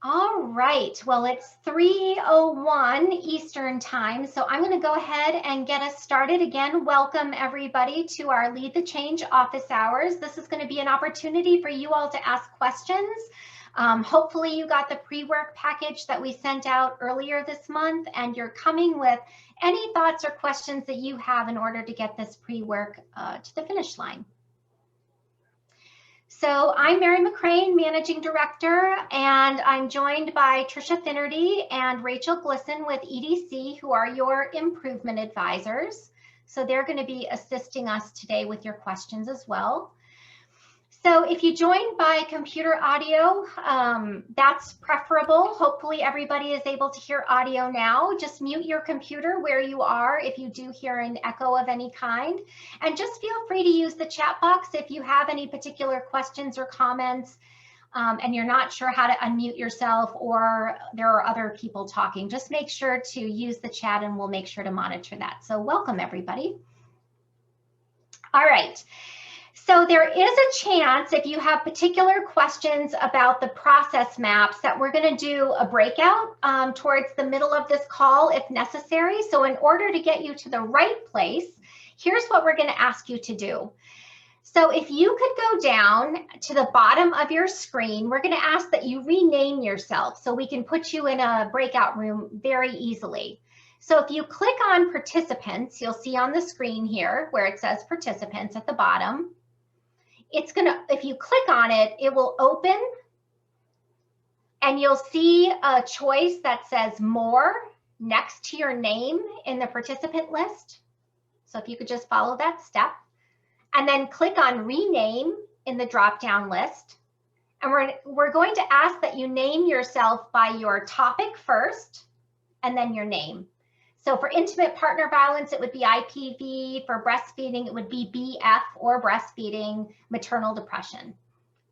All right, well, it's 3:01 Eastern time, so I'm going to go ahead and get us started. Again, welcome everybody to our Lead the Change office hours. This is going to be an opportunity for you all to ask questions. Hopefully you got the pre-work package that we sent out earlier this month, and you're coming with any thoughts or questions that you have in order to get this pre-work to the finish line. So I'm Mary McCrane, Managing Director, and I'm joined by Tricia Finnerty and Rachel Glisson with EDC, who are your improvement advisors. So they're going to be assisting us today with your questions as well. So if you join by computer audio, that's preferable. Hopefully everybody is able to hear audio now. Just mute your computer where you are if you do hear an echo of any kind. And just feel free to use the chat box if you have any particular questions or comments and you're not sure how to unmute yourself or there are other people talking. Just make sure to use the chat and we'll make sure to monitor that. So welcome everybody. All right. So there is a chance if you have particular questions about the process maps that we're going to do a breakout towards the middle of this call if necessary. So in order to get you to the right place, here's what we're going to ask you to do. So if you could go down to the bottom of your screen, we're going to ask that you rename yourself so we can put you in a breakout room very easily. So if you click on participants, you'll see on the screen here where it says participants at the bottom. It's going to, if you click on it, it will open and you'll see a choice that says more next to your name in the participant list. So if you could just follow that step and then click on rename in the drop-down list. And we're going to ask that you name yourself by your topic first and then your name. So for intimate partner violence, it would be IPV. For breastfeeding, it would be BF or breastfeeding, maternal depression.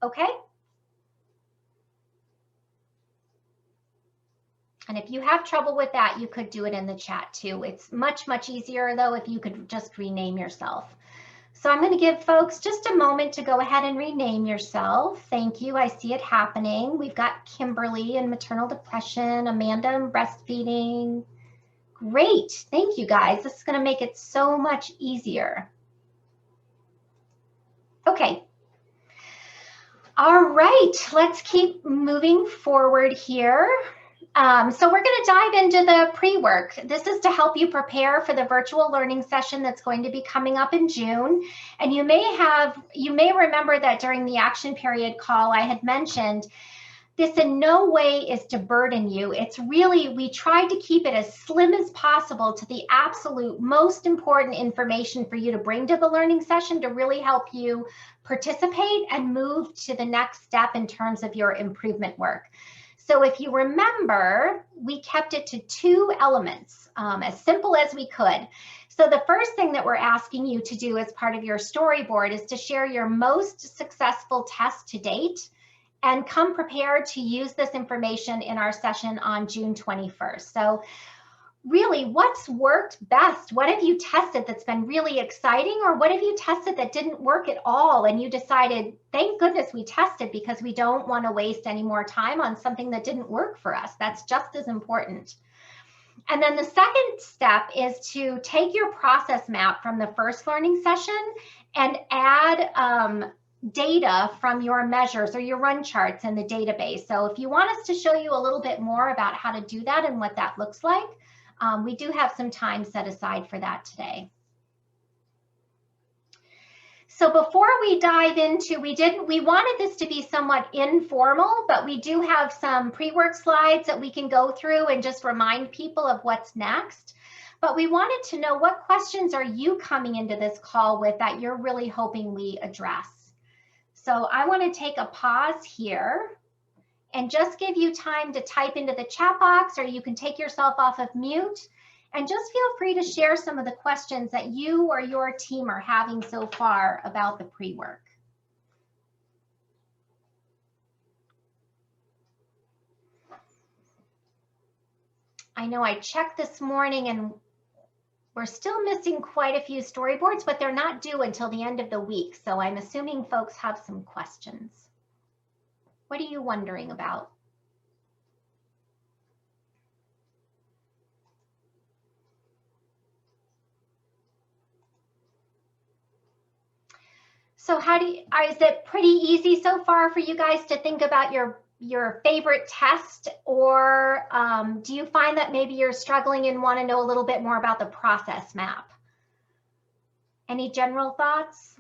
Okay? And if you have trouble with that, you could do it in the chat too. It's much, much easier though if you could just rename yourself. So I'm going to give folks just a moment to go ahead and rename yourself. Thank you. I see it happening. We've got Kimberly in maternal depression, Amanda in breastfeeding. Great, thank you guys. This is going to make it so much easier. Okay. All right, let's keep moving forward here. So we're going to dive into the pre-work. This is to help you prepare for the virtual learning session that's going to be coming up in June. And you may remember that during the action period call, I had mentioned this in no way is to burden you. It's really, we tried to keep it as slim as possible to the absolute most important information for you to bring to the learning session to really help you participate and move to the next step in terms of your improvement work. So if you remember, we kept it to 2 elements, as simple as we could. So the first thing that we're asking you to do as part of your storyboard is to share your most successful test to date and come prepared to use this information in our session on June 21st. So really, what's worked best? What have you tested that's been really exciting? Or what have you tested that didn't work at all and you decided, thank goodness we tested because we don't want to waste any more time on something that didn't work for us. That's just as important. And then the second step is to take your process map from the first learning session and add data from your measures or your run charts in the database. So if you want us to show you a little bit more about how to do that and what that looks like, we do have some time set aside for that today. So before we dive into, we wanted this to be somewhat informal, but we do have some pre-work slides that we can go through and just remind people of what's next. But we wanted to know, what questions are you coming into this call with that you're really hoping we address? So I want to take a pause here and just give you time to type into the chat box, or you can take yourself off of mute and just feel free to share some of the questions that you or your team are having so far about the pre-work. I know I checked this morning and we're still missing quite a few storyboards, but they're not due until the end of the week. So I'm assuming folks have some questions. What are you wondering about? So how do you, is it pretty easy so far for you guys to think about your favorite test, or do you find that maybe you're struggling and want to know a little bit more about the process map? Any general thoughts?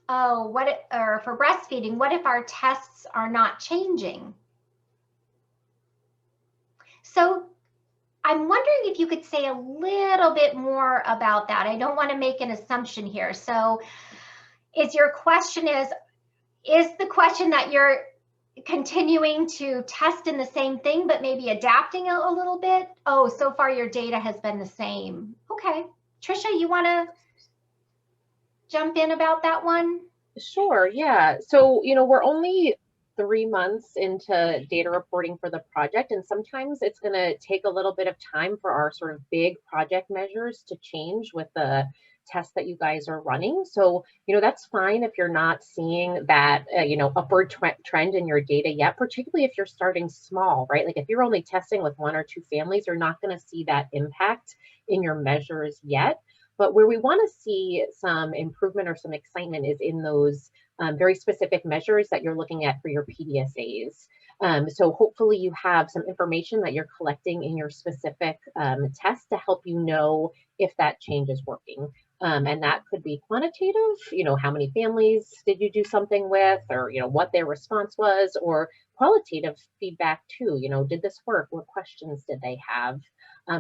Oh, or for breastfeeding, what if our tests are not changing? So I'm wondering if you could say a little bit more about that. I don't want to make an assumption here. So your question is the question that you're continuing to test in the same thing, but maybe adapting a little bit? Oh, so far your data has been the same. Okay. Trisha, you want to jump in about that one? Sure, yeah. So, we're only 3 months into data reporting for the project, and sometimes it's going to take a little bit of time for our sort of big project measures to change with the tests that you guys are running. So, that's fine if you're not seeing that, upward trend in your data yet, particularly if you're starting small, right? Like if you're only testing with 1 or 2 families, you're not going to see that impact in your measures yet. But where we want to see some improvement or some excitement is in those very specific measures that you're looking at for your PDSAs. So hopefully you have some information that you're collecting in your specific test to help you know if that change is working. And that could be quantitative, how many families did you do something with, or, what their response was, or qualitative feedback too. Did this work? What questions did they have?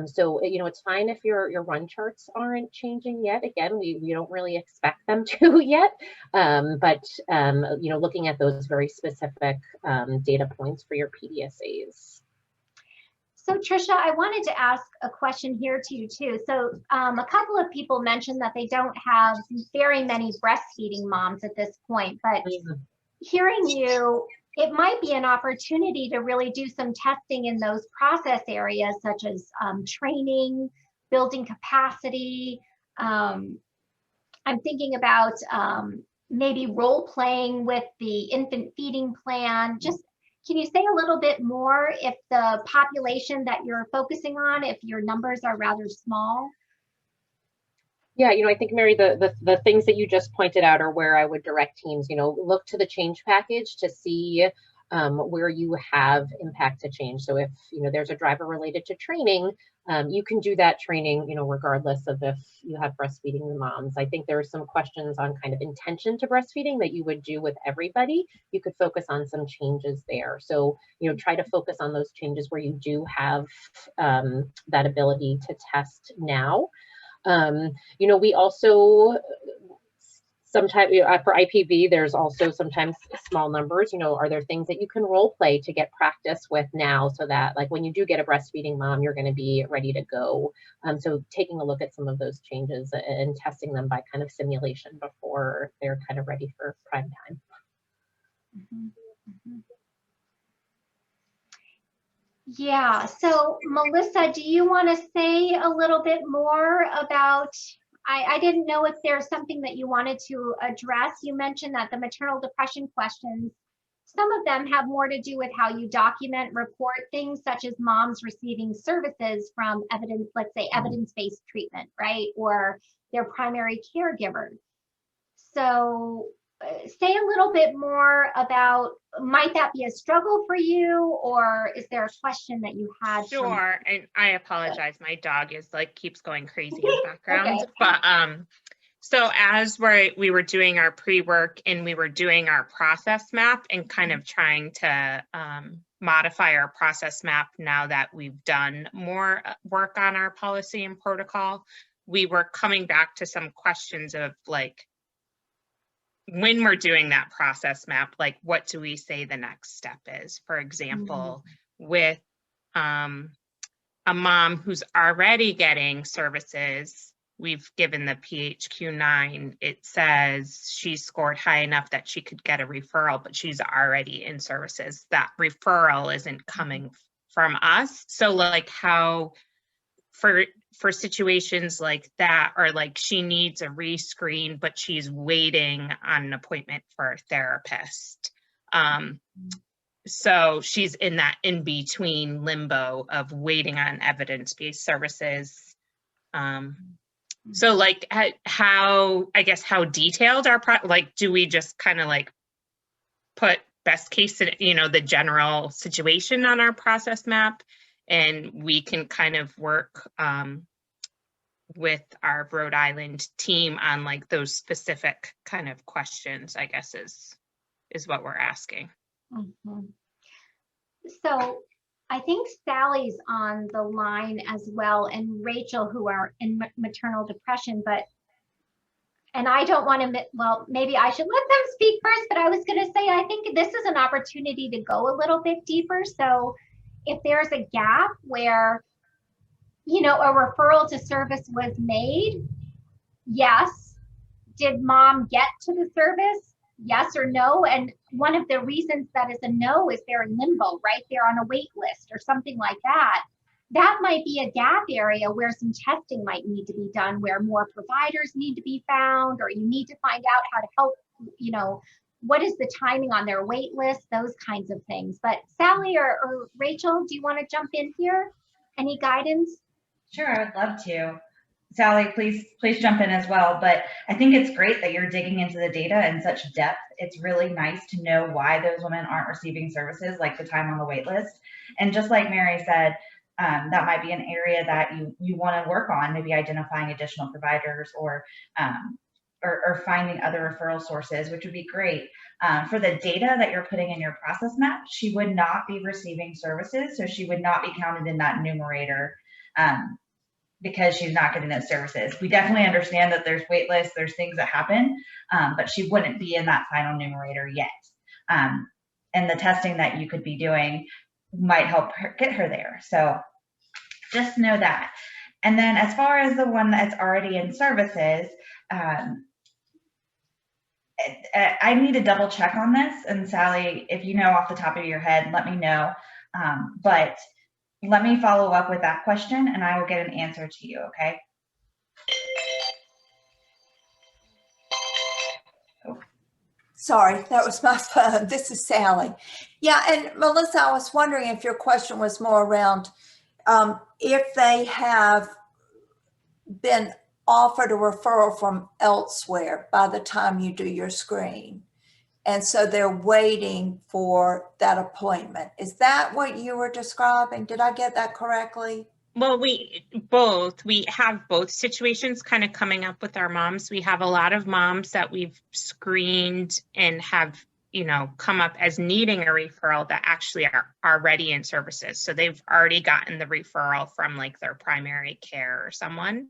So, it's fine if your run charts aren't changing yet. Again, we don't really expect them to yet. But, looking at those very specific data points for your PDSAs. So Trisha, I wanted to ask a question here to you too. So a couple of people mentioned that they don't have very many breastfeeding moms at this point, but hearing you, it might be an opportunity to really do some testing in those process areas, such as training, building capacity. I'm thinking about maybe role playing with the infant feeding plan. Just can you say a little bit more if the population that you're focusing on, if your numbers are rather small? Yeah, I think Mary, the things that you just pointed out are where I would direct teams. Look to the change package to see where you have impact to change. So if there's a driver related to training, you can do that training, regardless of if you have breastfeeding the moms. I think there are some questions on kind of intention to breastfeeding that you would do with everybody. You could focus on some changes there. So try to focus on those changes where you do have that ability to test now. We also sometimes for IPV, there's also sometimes small numbers. Are there things that you can role play to get practice with now so that like when you do get a breastfeeding mom, you're going to be ready to go. So taking a look at some of those changes and testing them by kind of simulation before they're kind of ready for prime time. Mm-hmm. Mm-hmm. Yeah, so Melissa, do you want to say a little bit more about, I didn't know if there's something that you wanted to address. You mentioned that the maternal depression questions, some of them have more to do with how you document, report things such as moms receiving services from evidence, let's say evidence-based treatment, right? Or their primary caregiver. So say a little bit more about, might that be a struggle for you, or is there a question that you had? Sure, and I apologize. My dog is like keeps going crazy in the background. Okay. But so as we were doing our pre-work and we were doing our process map and kind of trying to modify our process map now that we've done more work on our policy and protocol, we were coming back to some questions of like, when we're doing that process map, like what do we say the next step is? For example, with a mom who's already getting services, we've given the PHQ-9, it says she's scored high enough that she could get a referral, but she's already in services. That referral isn't coming from us. So like how, for situations like that, or like she needs a rescreen, but she's waiting on an appointment for a therapist. so she's in that in-between limbo of waiting on evidence-based services. So like how, I guess, how detailed our, like, do we just kind of like put best case, you know, the general situation on our process map, and we can kind of work with our Rhode Island team on like those specific kind of questions, I guess is what we're asking. Mhm. So I think Sally's on the line as well, and Rachel, who are in maternal depression, and I don't want to, well, maybe I should let them speak first, but I was going to say, I think this is an opportunity to go a little bit deeper. So if there's a gap where, you know, a referral to service was made, yes. Did mom get to the service? Yes or no? And one of the reasons that is a no is they're in limbo, right? They're on a wait list or something like that. That might be a gap area where some testing might need to be done, where more providers need to be found, or you need to find out how to help, you know, what is the timing on their wait list, those kinds of things. But Sally or Rachel, do you want to jump in here? Any guidance? Sure, I would love to. Sally, please jump in as well. But I think it's great that you're digging into the data in such depth. It's really nice to know why those women aren't receiving services, like the time on the wait list. And just like Mary said, that might be an area that you want to work on, maybe identifying additional providers or finding other referral sources, which would be great. For the data that you're putting in your process map, she would not be receiving services, so she would not be counted in that numerator. Because she's not getting those services. We definitely understand that there's wait lists, there's things that happen, but she wouldn't be in that final numerator yet. And the testing that you could be doing might help her get her there. So just know that. And then as far as the one that's already in services, I need to double check on this. And Sally, if you know off the top of your head, let me know. But let me follow up with that question and I will get an answer to you, okay? Oh. Sorry, that was my phone. This is Sally. Yeah, and Melissa, I was wondering if your question was more around if they have been offered a referral from elsewhere by the time you do your screen. And so they're waiting for that appointment. Is that what you were describing? Did I get that correctly? Well, we have both situations kind of coming up with our moms. We have a lot of moms that we've screened and have, you know, come up as needing a referral that actually are already in services. So they've already gotten the referral from like their primary care or someone.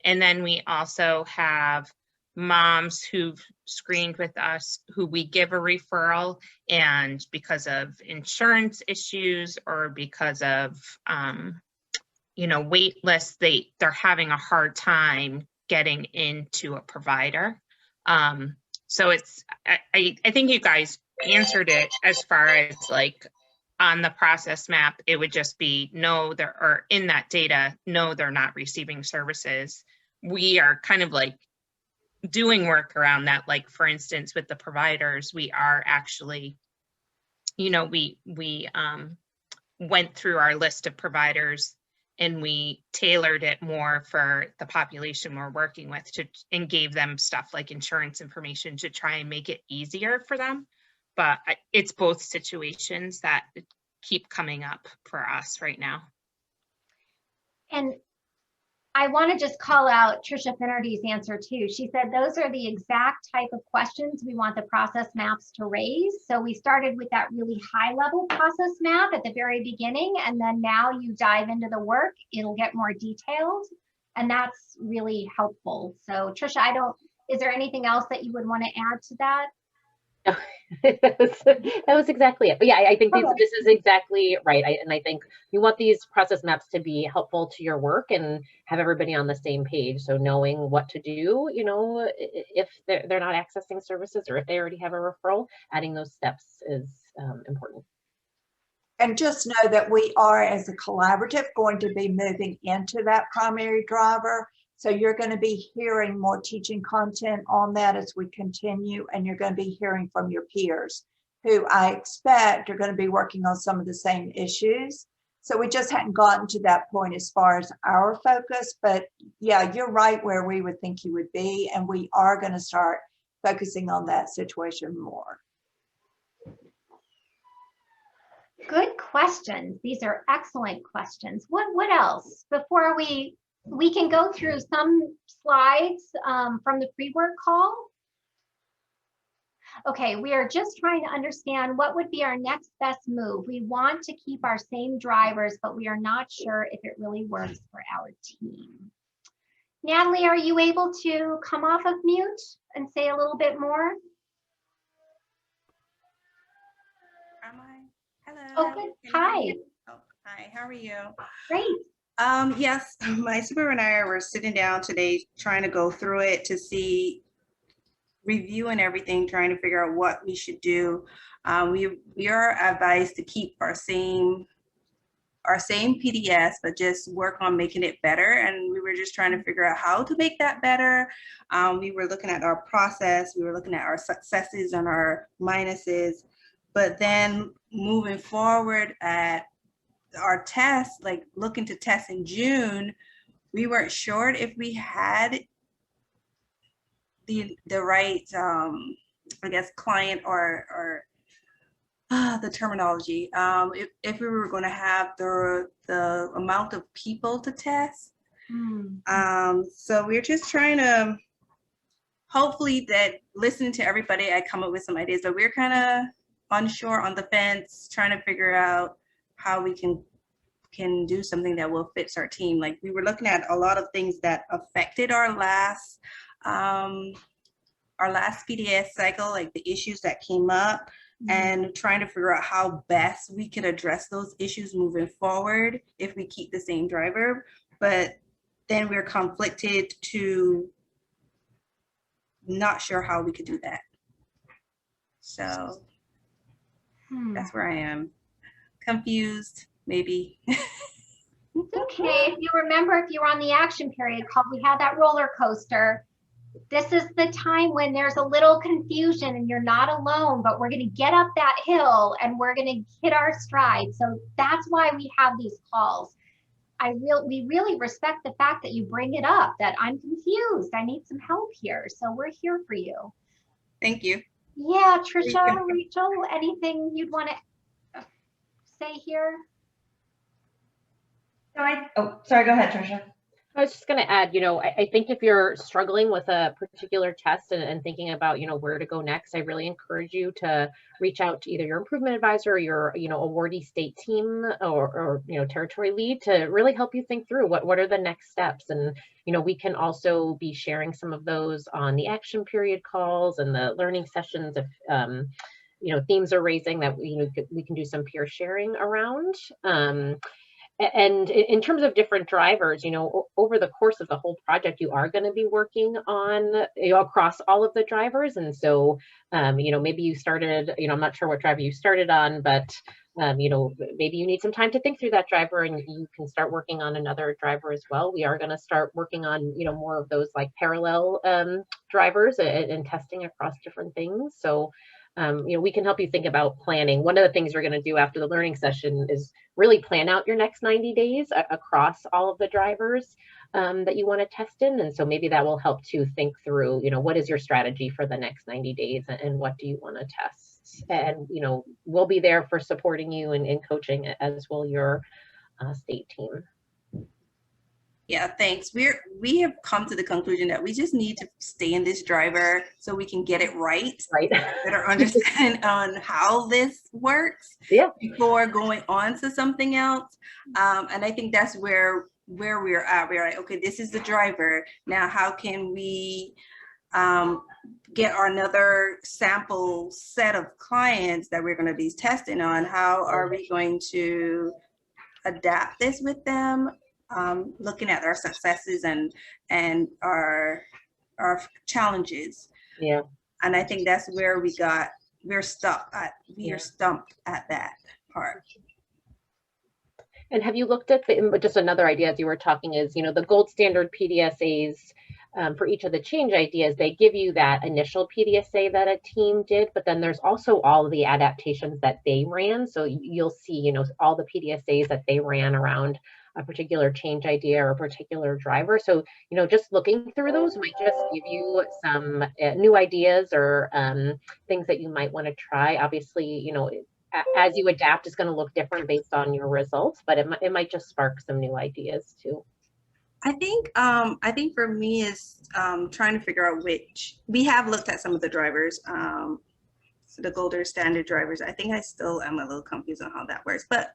And then we also have moms who've screened with us who we give a referral, and because of insurance issues or because of you know, wait lists, they're having a hard time getting into a provider. So it's I think you guys answered it as far as like on the process map, it would just be no, or in that data, no, they're not receiving services. We are kind of like doing work around that. Like for instance, with the providers, we are actually, you know, we went through our list of providers and we tailored it more for the population we're working with and gave them stuff like insurance information to try and make it easier for them. But it's both situations that keep coming up for us right now. And I want to just call out Trisha Finnerty's answer too. She said those are the exact type of questions we want the process maps to raise. So we started with that really high level process map at the very beginning, and then now you dive into the work, it'll get more detailed, and that's really helpful. So Trisha, is there anything else that you would want to add to that? that was exactly it. But yeah, I think this is exactly right. And I think you want these process maps to be helpful to your work and have everybody on the same page. So knowing what to do, you know, if they're not accessing services or if they already have a referral, adding those steps is important. And just know that we are, as a collaborative, going to be moving into that primary driver. So you're going to be hearing more teaching content on that as we continue, and you're going to be hearing from your peers who I expect are going to be working on some of the same issues. So we just hadn't gotten to that point as far as our focus, but yeah, you're right where we would think you would be. And we are going to start focusing on that situation more. Good questions. These are excellent questions. What else? Before we can go through some slides from the pre-work call. Okay, we are just trying to understand what would be our next best move. We want to keep our same drivers, but we are not sure if it really works for our team. Natalie, are you able to come off of mute and say a little bit more? Am I? Hello. Oh, good. Hi. Oh, hi. How are you? Great. Yes, my supervisor and I were sitting down today trying to go through it to see, reviewing everything, trying to figure out what we should do. We are advised to keep our same PDS, but just work on making it better. And we were just trying to figure out how to make that better. We were looking at our process. We were looking at our successes and our minuses. But then moving forward at our test, like looking to test in June, we weren't sure if we had the right, I guess, client or the terminology. If we were going to have the amount of people to test. So we're just trying to, hopefully that listening to everybody, I come up with some ideas, but we're kind of unsure, on the fence, trying to figure out how we can do something that will fit our team. Like we were looking at a lot of things that affected our last PDS cycle, like the issues that came up, and trying to figure out how best we could address those issues moving forward if we keep the same driver. But then we're conflicted to not sure how we could do that. So that's where I am. Confused, maybe. It's okay. If you remember, if you were on the action period call, we had that roller coaster. This is the time when there's a little confusion and you're not alone, but we're going to get up that hill and we're going to hit our stride. So that's why we have these calls. We really respect the fact that you bring it up, that I'm confused. I need some help here. So we're here for you. Thank you. Yeah, Trisha, Rachel, anything you'd want to say here? Sorry, go ahead, Trisha. I was just going to add, I think if you're struggling with a particular test and thinking about, where to go next, I really encourage you to reach out to either your improvement advisor or your, awardee state team or territory lead to really help you think through what are the next steps. And, we can also be sharing some of those on the action period calls and the learning sessions if, themes are raising that, we can do some peer sharing around. And in terms of different drivers, over the course of the whole project, you are going to be working on, across all of the drivers. And so, maybe you started, I'm not sure what driver you started on, but, maybe you need some time to think through that driver and you can start working on another driver as well. We are going to start working on, more of those like parallel drivers and testing across different things. So, we can help you think about planning. One of the things you're going to do after the learning session is really plan out your next 90 days across all of the drivers that you want to test in. And so maybe that will help to think through, what is your strategy for the next 90 days and what do you want to test? And, we'll be there for supporting you and coaching as will your state team. Yeah, thanks. We have come to the conclusion that we just need to stay in this driver so we can get it right. Better understand on how this works before going on to something else. And I think that's where we're at. We're like, okay, this is the driver. Now, how can we get another sample set of clients that we're going to be testing on? How are we going to adapt this with them? Looking at our successes and our challenges. Yeah. And I think that's where we're stumped at that part. And have you looked at just another idea as you were talking is, the gold standard PDSAs for each of the change ideas, they give you that initial PDSA that a team did, but then there's also all of the adaptations that they ran. So you'll see, you know, all the PDSAs that they ran around a particular change idea or a particular driver. So, you know, just looking through those might just give you some new ideas or things that you might want to try. Obviously, you know, as you adapt, it's going to look different based on your results, but it might just spark some new ideas too. I think for me is trying to figure out which we have looked at some of the drivers, so the golden standard drivers. I think I still am a little confused on how that works, but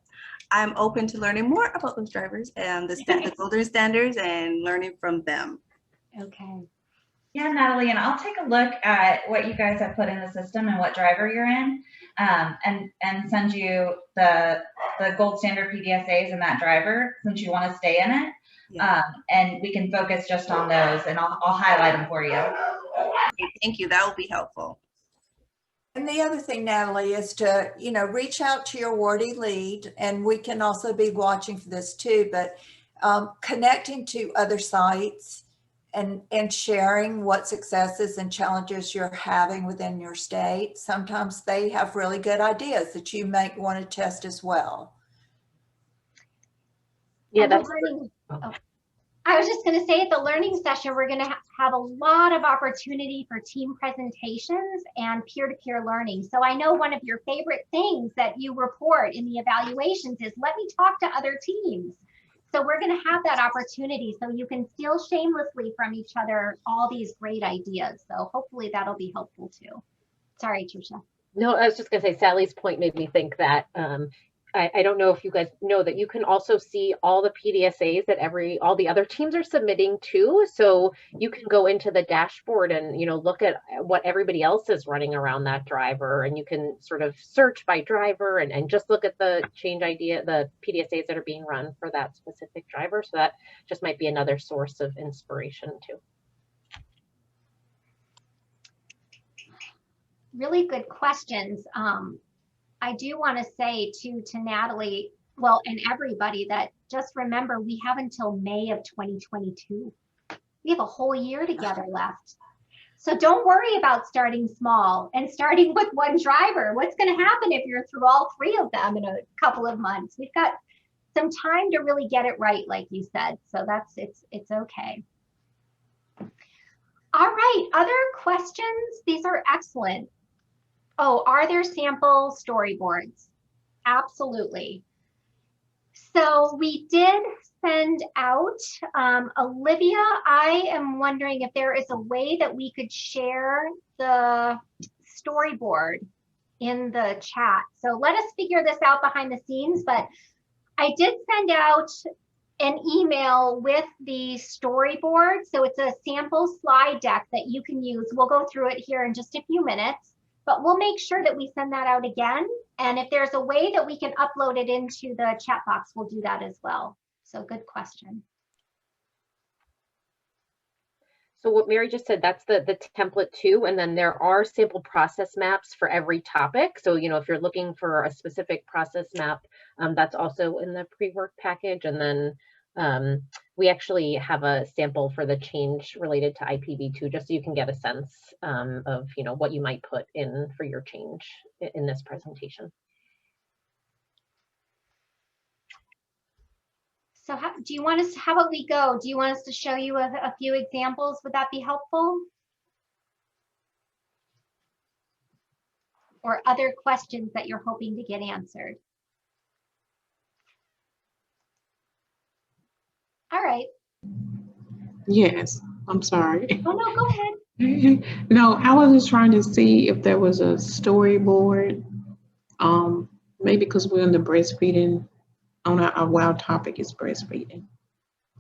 I'm open to learning more about those drivers and the golden standards and learning from them. Okay. Yeah, Natalie, and I'll take a look at what you guys have put in the system and what driver you're in, and send you the gold standard PDSAs in that driver since you want to stay in it. Yeah. And we can focus just on those, and I'll highlight them for you. Thank you. That will be helpful. And the other thing, Natalie, is to, you know, reach out to your awardee lead, and we can also be watching for this too, but connecting to other sites and sharing what successes and challenges you're having within your state. Sometimes they have really good ideas that you might want to test as well. Yeah, that's I was just going to say at the learning session, we're going to have a lot of opportunity for team presentations and peer-to-peer learning. So I know one of your favorite things that you report in the evaluations is let me talk to other teams. So we're going to have that opportunity so you can steal shamelessly from each other all these great ideas. So hopefully that'll be helpful too. Sorry, Tricia. No, I was just going to say Sally's point made me think that I don't know if you guys know that you can also see all the PDSAs that all the other teams are submitting too. So you can go into the dashboard and, you know, look at what everybody else is running around that driver, and you can sort of search by driver and just look at the change idea, the PDSAs that are being run for that specific driver. So that just might be another source of inspiration too. Really good questions. I do want to say to Natalie, well, and everybody, that just remember we have until May of 2022. We have a whole year together left. So don't worry about starting small and starting with one driver. What's going to happen if you're through all three of them in a couple of months? We've got some time to really get it right, like you said. So it's okay. All right, other questions? These are excellent. Oh, are there sample storyboards? Absolutely. So we did send out, Olivia, I am wondering if there is a way that we could share the storyboard in the chat. So let us figure this out behind the scenes, but I did send out an email with the storyboard. So it's a sample slide deck that you can use. We'll go through it here in just a few minutes. But we'll make sure that we send that out again. And if there's a way that we can upload it into the chat box, we'll do that as well. So good question. So what Mary just said, that's the template too. And then there are sample process maps for every topic. So, you know, if you're looking for a specific process map, that's also in the pre-work package. And then we actually have a sample for the change related to IPv2, just so you can get a sense of, you know, what you might put in for your change in this presentation. So how about we go? Do you want us to show you a few examples? Would that be helpful? Or other questions that you're hoping to get answered? All right. Yes, I'm sorry. Oh, no, go ahead. No, I was just trying to see if there was a storyboard. Maybe because we're in the breastfeeding, on our wild topic is breastfeeding.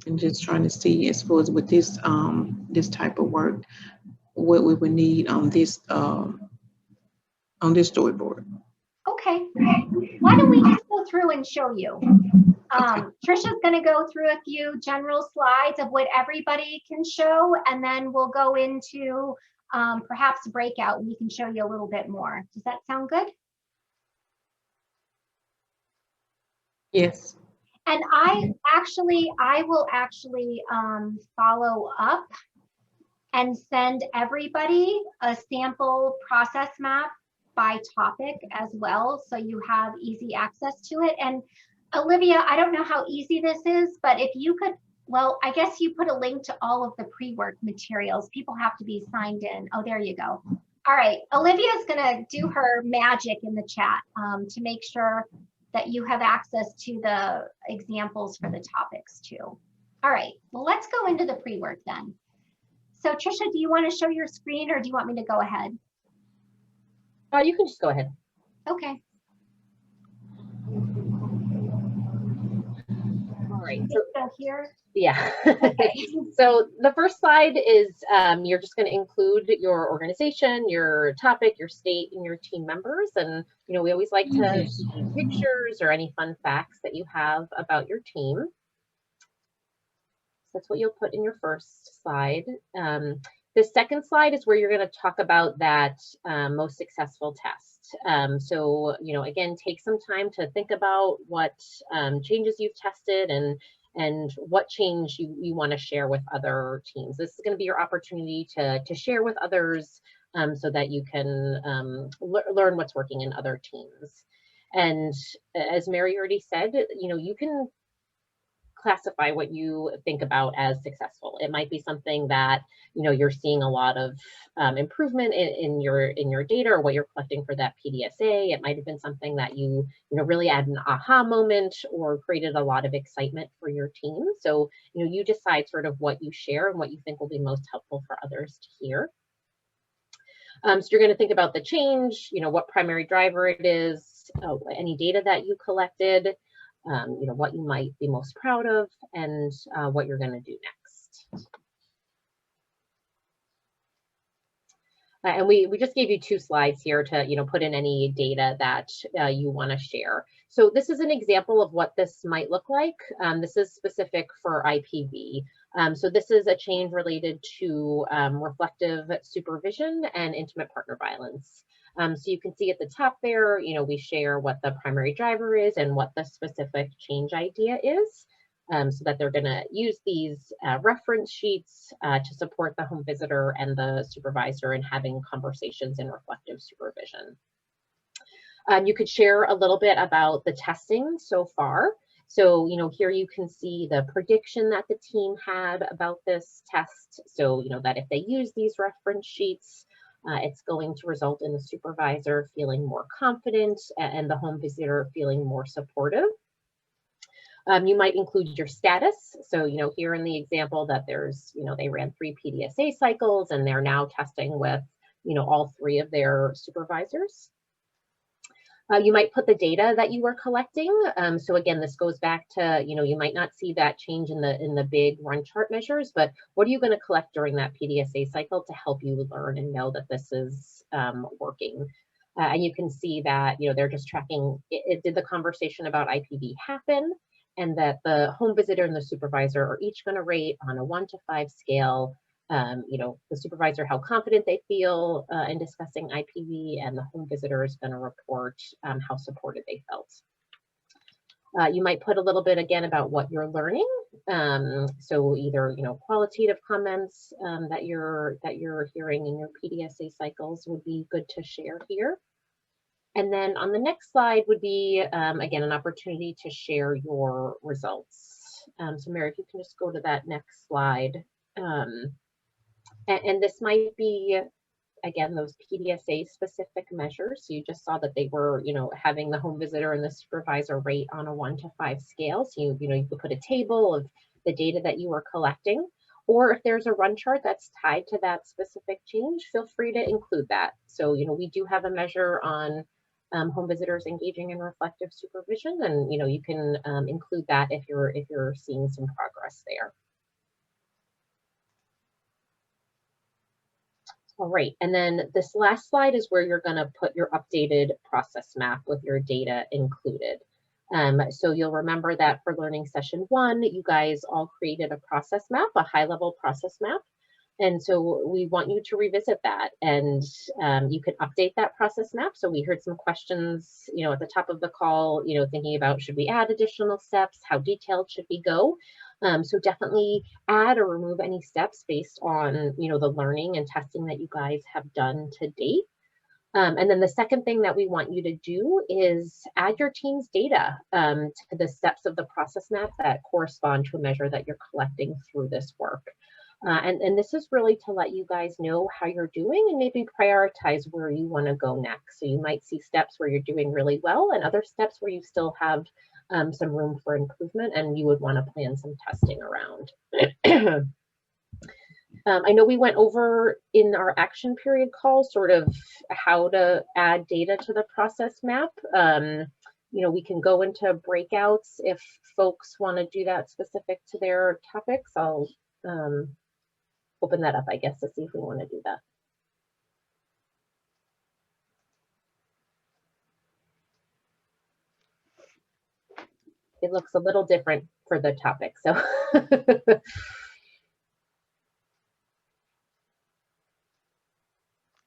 And just trying to see, as far as with this this type of work, what we would need on this storyboard. Okay. Why don't we just go through and show you? Trisha's going to go through a few general slides of what everybody can show, and then we'll go into perhaps a breakout and we can show you a little bit more. Does that sound good? Yes. And I will actually follow up and send everybody a sample process map by topic as well, so you have easy access to it. And Olivia, I don't know how easy this is, but if you could, well, I guess you put a link to all of the pre-work materials. People have to be signed in. Oh, there you go. All right, Olivia's gonna do her magic in the chat to make sure that you have access to the examples for the topics too. All right, well, let's go into the pre-work then. So Trisha, do you want to show your screen or do you want me to go ahead? You can just go ahead. Okay. All right. So here. Yeah. Okay. So the first slide is you're just going to include your organization, your topic, your state, and your team members. And, you know, we always like to see pictures or any fun facts that you have about your team. So that's what you'll put in your first slide. The second slide is where you're going to talk about that most successful test. So, you know, again, take some time to think about what changes you've tested and what change you want to share with other teams. This is going to be your opportunity to share with others so that you can learn what's working in other teams. And as Mary already said, you know, you can classify what you think about as successful. It might be something that, you know, you're seeing a lot of improvement in your data or what you're collecting for that PDSA. It might have been something that you know, really had an aha moment or created a lot of excitement for your team. So, you know, you decide sort of what you share and what you think will be most helpful for others to hear. So you're going to think about the change, you know, what primary driver it is, any data that you collected, you know, what you might be most proud of, and what you're going to do next. And we just gave you 2 slides here to, you know, put in any data that you want to share. So this is an example of what this might look like. This is specific for IPV. So this is a change related to reflective supervision and intimate partner violence. So you can see at the top there, you know, we share what the primary driver is and what the specific change idea is. So that they're going to use these reference sheets to support the home visitor and the supervisor in having conversations in reflective supervision. You could share a little bit about the testing so far. So, you know, here you can see the prediction that the team had about this test. So, you know, that if they use these reference sheets, it's going to result in the supervisor feeling more confident and the home visitor feeling more supportive. You might include your status. So, you know, here in the example that there's, you know, they ran 3 PDSA cycles and they're now testing with, you know, all 3 of their supervisors. You might put the data that you were collecting. So again, this goes back to, you know, you might not see that change in the big run chart measures, but what are you going to collect during that PDSA cycle to help you learn and know that this is working? And you can see that, you know, they're just tracking, did the conversation about IPV happen? And that the home visitor and the supervisor are each going to rate on a 1 to 5 scale. You know, the supervisor, how confident they feel in discussing IPV, and the home visitor is going to report how supported they felt. You might put a little bit again about what you're learning. So either, you know, qualitative comments that you're hearing in your PDSA cycles would be good to share here. And then on the next slide would be, again, an opportunity to share your results. So Mary, if you can just go to that next slide. And this might be, again, those PDSA specific measures. So you just saw that they were, you know, having the home visitor and the supervisor rate on a 1 to 5 scale. So you know, you could put a table of the data that you were collecting. Or if there's a run chart that's tied to that specific change, feel free to include that. So, you know, we do have a measure on home visitors engaging in reflective supervision, and you know, you can include that if you're seeing some progress there. All right, and then this last slide is where you're going to put your updated process map with your data included. So you'll remember that for learning session 1, you guys all created a process map, a high-level process map. And so we want you to revisit that, and you can update that process map. So we heard some questions, you know, at the top of the call, you know, thinking about, should we add additional steps? How detailed should we go? So definitely add or remove any steps based on, you know, the learning and testing that you guys have done to date. And then the second thing that we want you to do is add your team's data to the steps of the process map that correspond to a measure that you're collecting through this work. And this is really to let you guys know how you're doing and maybe prioritize where you want to go next. So you might see steps where you're doing really well and other steps where you still have some room for improvement and you would want to plan some testing around. I know we went over in our action period call sort of how to add data to the process map. You know, we can go into breakouts if folks want to do that specific to their topics. I'll open that up, I guess, to see if we want to do that. It looks a little different for the topic, so.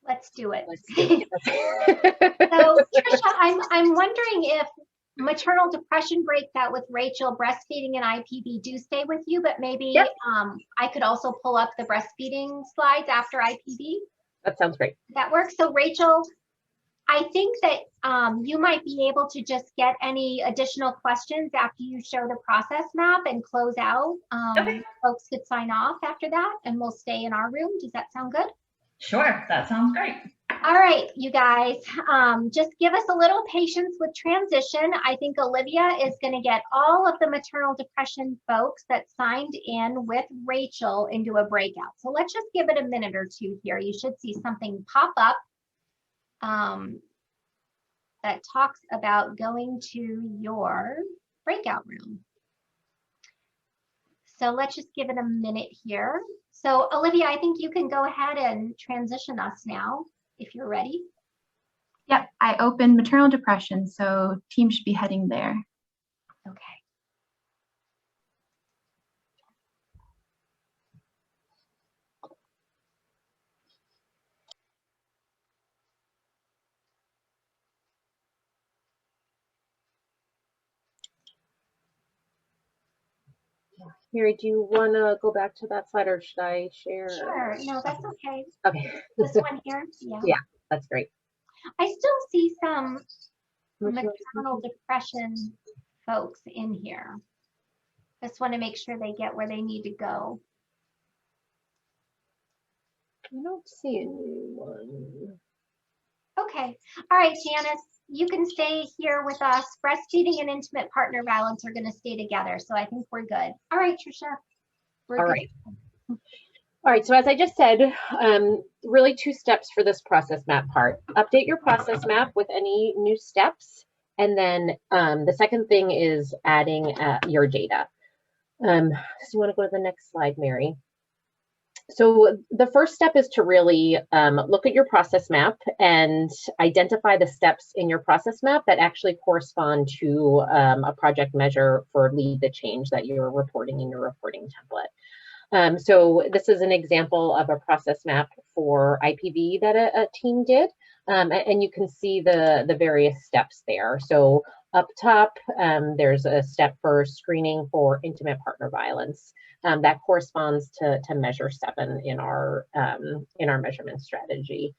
Let's do it. Let's do So Trisha, I'm wondering if maternal depression breaks out with Rachel, breastfeeding and IPV do stay with you, but maybe yep. I could also pull up the breastfeeding slides after IPV. That sounds great. That works. So Rachel, I think that you might be able to just get any additional questions after you show the process map and close out. Okay. Folks could sign off after that and we'll stay in our room. Does that sound good? Sure, that sounds great. All right, you guys, just give us a little patience with transition. I think Olivia is going to get all of the maternal depression folks that signed in with Rachel into a breakout. So let's just give it a minute or two here. You should see something pop up that talks about going to your breakout room. So let's just give it a minute here. So Olivia, I think you can go ahead and transition us now if you're ready. Yep, I opened maternal depression, so team should be heading there. Okay. Mary, do you want to go back to that slide or should I share? Sure, no, that's okay. Okay. This one here, yeah. Yeah, that's great. I still see some maternal depression folks in here. Just want to make sure they get where they need to go. I don't see anyone. Okay, all right, Janice, you can stay here with us. Breastfeeding and intimate partner violence are going to stay together, so I think we're good. All right, Trisha. We're All good. right. All right, so as I just said, really 2 steps for this process map part. Update your process map with any new steps. And then the second thing is adding your data. So you want to go to the next slide, Mary. So the first step is to really look at your process map and identify the steps in your process map that actually correspond to a project measure for lead the change that you're reporting in your reporting template. So this is an example of a process map for IPV that a team did, and you can see the various steps there. So up top, there's a step for screening for intimate partner violence. That corresponds to measure 7 in our measurement strategy.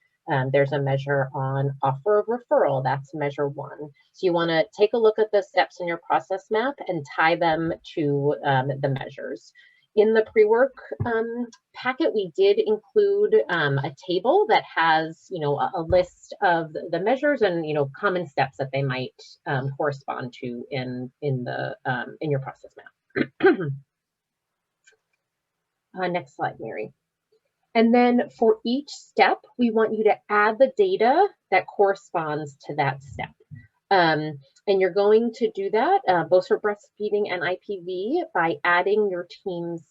There's a measure on offer of referral, that's measure 1. So you want to take a look at the steps in your process map and tie them to the measures. In the pre-work packet, we did include a table that has, you know, a list of the measures and, you know, common steps that they might correspond to in your process map. Next slide, Mary. And then for each step, we want you to add the data that corresponds to that step. And you're going to do that both for breastfeeding and IPV by adding your team's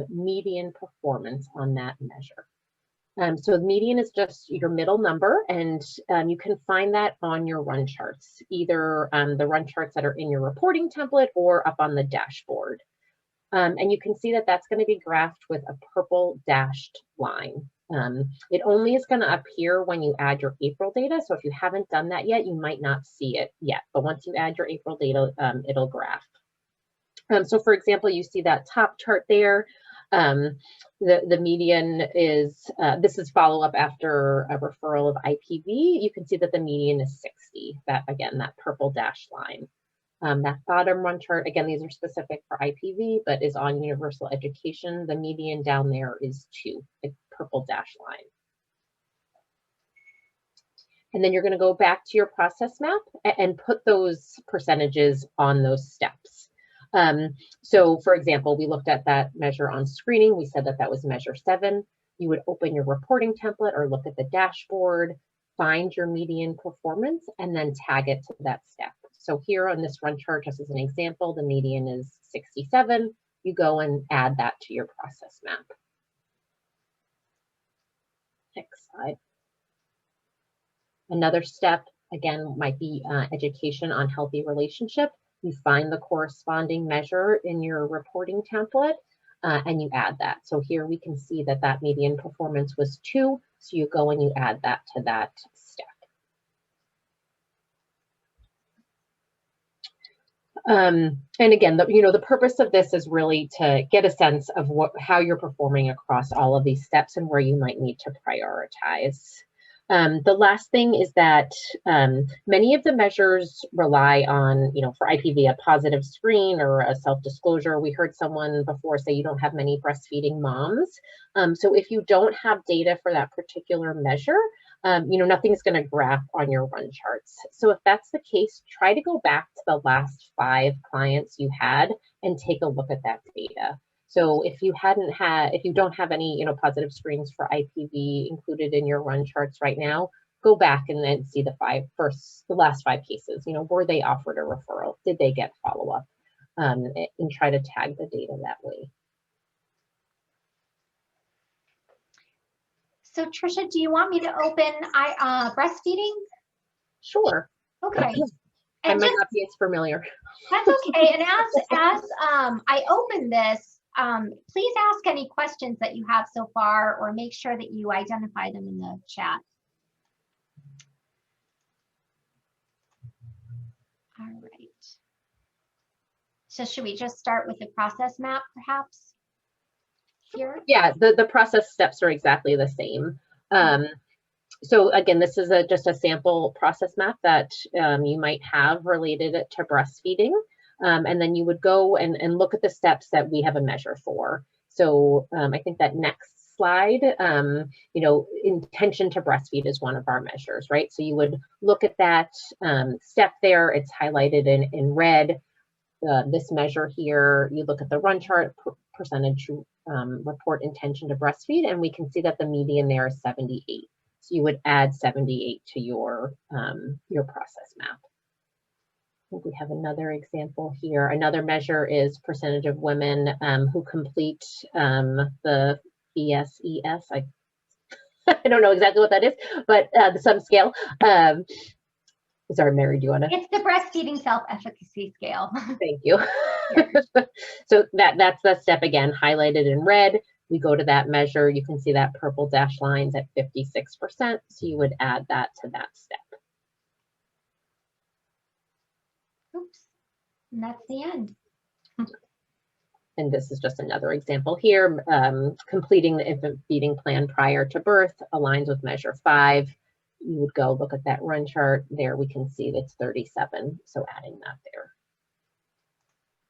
median performance on that measure. So the median is just your middle number, and you can find that on your run charts, either the run charts that are in your reporting template or up on the dashboard. And you can see that that's going to be graphed with a purple dashed line. It only is going to appear when you add your April data. So if you haven't done that yet, you might not see it yet. But once you add your April data, it'll graph. So for example, you see that top chart there. The median is, this is follow-up after a referral of IPV. You can see that the median is 60, that again, that purple dashed line. That bottom run chart, again, these are specific for IPV, but is on universal education. The median down there is 2, the purple dash line. And then you're going to go back to your process map and put those percentages on those steps. So for example, we looked at that measure on screening. We said that that was measure 7. You would open your reporting template or look at the dashboard, find your median performance, and then tag it to that step. So here on this run chart, just as an example, the median is 67. You go and add that to your process map. Next slide. Another step, again, might be education on healthy relationship. You find the corresponding measure in your reporting template and you add that. So here we can see that that median performance was 2. So you go and you add that to that step. And again, the purpose of this is really to get a sense of how you're performing across all of these steps and where you might need to prioritize. The last thing is that many of the measures rely on, for IPV, a positive screen or a self-disclosure. We heard someone before say you don't have many breastfeeding moms. So if you don't have data for that particular measure, nothing's going to graph on your run charts. So if that's the case, try to go back to the last 5 clients you had and take a look at that data. So if you don't have any, positive screens for IPV included in your run charts right now, go back and then see the last 5 cases. Were they offered a referral? Did they get follow-up? And try to tag the data that way. So Trisha, do you want me to open breastfeeding? Sure. Okay. I might not be as familiar. That's okay. And as I open this, please ask any questions that you have so far, or make sure that you identify them in the chat. All right. So should we just start with the process map, perhaps? Here? Yeah, the process steps are exactly the same. So again, this is just a sample process map that you might have related to breastfeeding. And then you would go and look at the steps that we have a measure for. So I think that next slide, intention to breastfeed is one of our measures, right? So you would look at that step there. It's highlighted in red. This measure here, you look at the run chart, percentage report intention to breastfeed, and we can see that the median there is 78. So you would add 78 to your process map. I think we have another example here. Another measure is percentage of women who complete the ESES. I don't know exactly what that is, but the sum scale. Sorry, Mary, do you want to? It's the breastfeeding self-efficacy scale. Thank you. So that's the step again, highlighted in red. We go to that measure. You can see that purple dash lines at 56%. So you would add that to that step. Oops, and that's the end. And this is just another example here. Completing the infant feeding plan prior to birth aligns with measure 5. You would go look at that run chart. There we can see that's 37. So adding that there.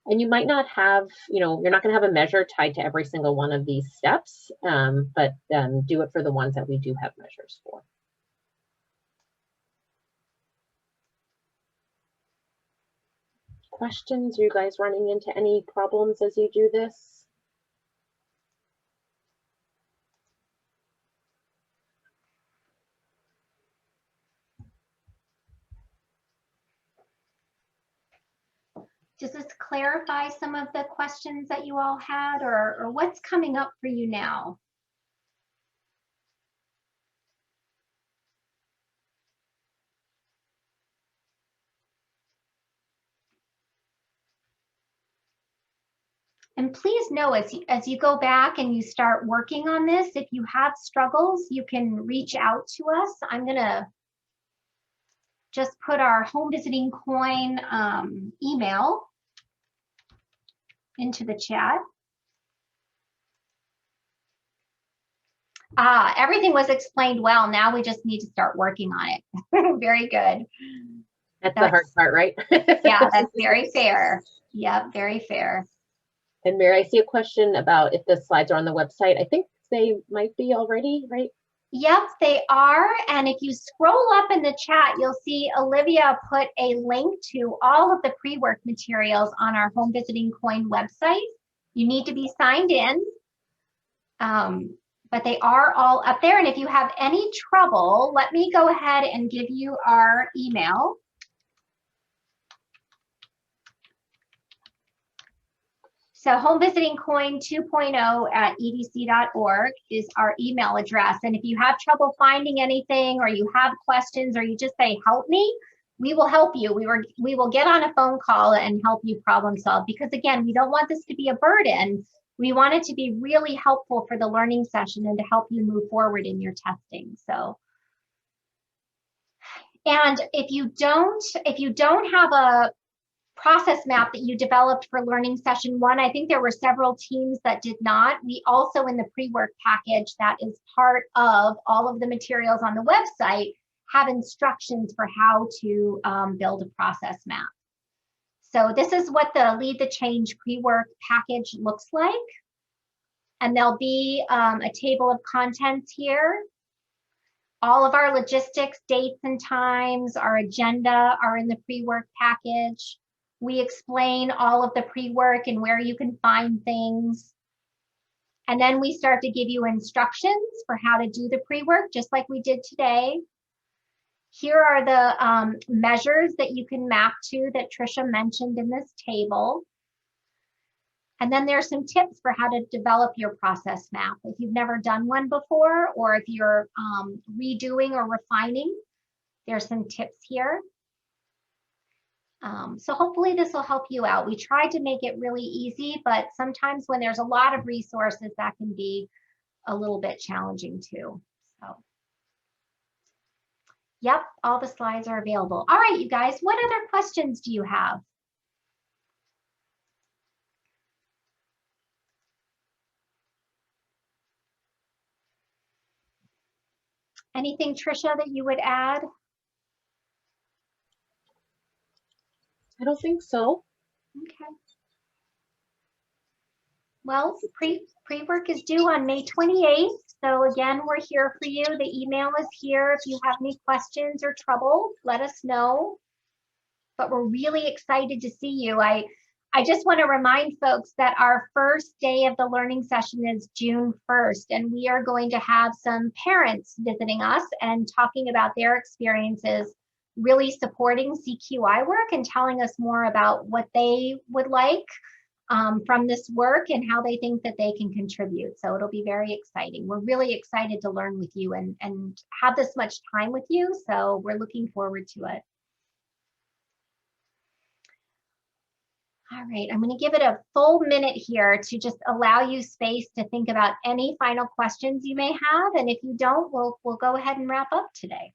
And you might not have, you're not going to have a measure tied to every single one of these steps, but do it for the ones that we do have measures for. Questions? Are you guys running into any problems as you do this? Does this clarify some of the questions that you all had, or what's coming up for you now? And please know, as you go back and you start working on this, if you have struggles, you can reach out to us. I'm going to just put our home visiting coin email into the chat. Everything was explained well. Now we just need to start working on it. Very good. That's the hard part, right? Yeah, that's very fair. Yep, very fair. And Mary, I see a question about if the slides are on the website. I think they might be already, right? Yep, they are. And if you scroll up in the chat, you'll see Olivia put a link to all of the pre-work materials on our Home Visiting Coin website. You need to be signed in, but they are all up there. And if you have any trouble, let me go ahead and give you our email. So Home Visiting Coin 2.0 at edc.org is our email address. And if you have trouble finding anything, or you have questions, or you just say, help me, we will help you. We will get on a phone call and help you problem solve, because again, we don't want this to be a burden. We want it to be really helpful for the learning session and to help you move forward in your testing. So, and if you don't have a process map that you developed for learning session 1, I think there were several teams that did not. We also, in the pre-work package that is part of all of the materials on the website, have instructions for how to build a process map. So this is what the Lead the Change pre-work package looks like. And there'll be a table of contents here. All of our logistics, dates and times, our agenda are in the pre-work package. We explain all of the pre-work and where you can find things. And then we start to give you instructions for how to do the pre-work, just like we did today. Here are the measures that you can map to that Tricia mentioned in this table. And then there's some tips for how to develop your process map. If you've never done one before, or if you're redoing or refining, there's some tips here. So hopefully this will help you out. We tried to make it really easy, but sometimes when there's a lot of resources, that can be a little bit challenging too. So, yep, all the slides are available. All right, you guys, what other questions do you have? Anything, Tricia, that you would add? I don't think so. Okay. Well, pre-work is due on May 28th. So again, we're here for you. The email is here. If you have any questions or trouble, let us know. But we're really excited to see you. I just want to remind folks that our first day of the learning session is June 1st, and we are going to have some parents visiting us and talking about their experiences really supporting CQI work and telling us more about what they would like from this work and how they think that they can contribute. So it'll be very exciting. We're really excited to learn with you and have this much time with you. So we're looking forward to it. All right, I'm going to give it a full minute here to just allow you space to think about any final questions you may have. And if you don't, we'll go ahead and wrap up today.